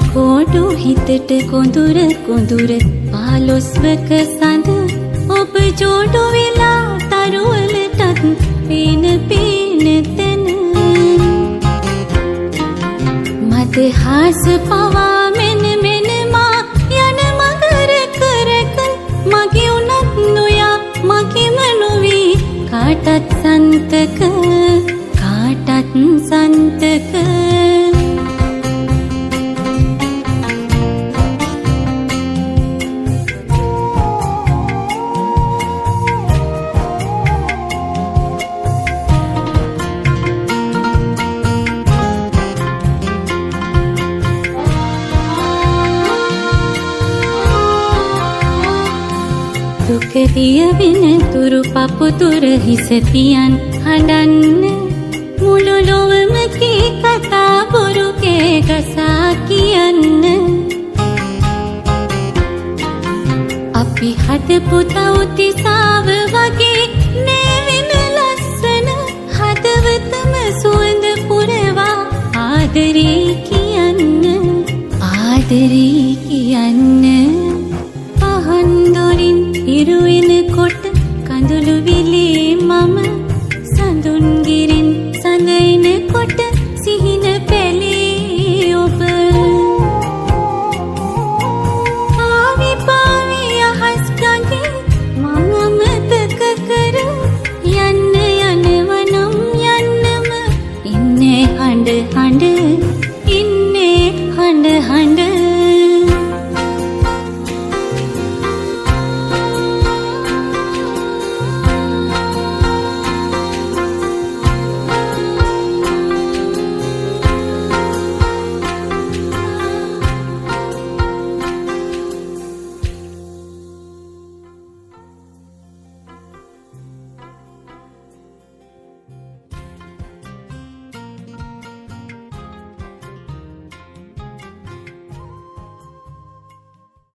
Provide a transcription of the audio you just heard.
කොඩු හිතට කොඳුර කොඳුර 15ක සඳ ඔබ ජෝඩු වෙලා තරුවලටත් පේන පේන තැන මද හාස පවා මෙන මෙන මා යන මගර කරක මගේ උනත් නොයා මගේම නොවී කාටත් සන්තක කාටත් සන්තක දුකදිය වෙන තුරු පපුතුර හිස තියන් හඬන්න මුළු ලොවම කී කතා බොරු කේගසා කියන්න අපි හදපු තවුතිසාව වගේ නෑවෙන ලස්සන හදවතම සුවඳ පුරවා ආදරේ කියන්න ආදරේ කියන්න පහන්දොරින් ඉරුවෙන කොට කඳුළු විලේ මම සඳුන් ගිරින් සඳයින කොට සිහින පැලේ ඔබ පාවි පාවි අහස් ගඟේ මම අමතක කර යන්න යනවනම් යන්නම ඉන්නේ හඬ හඬ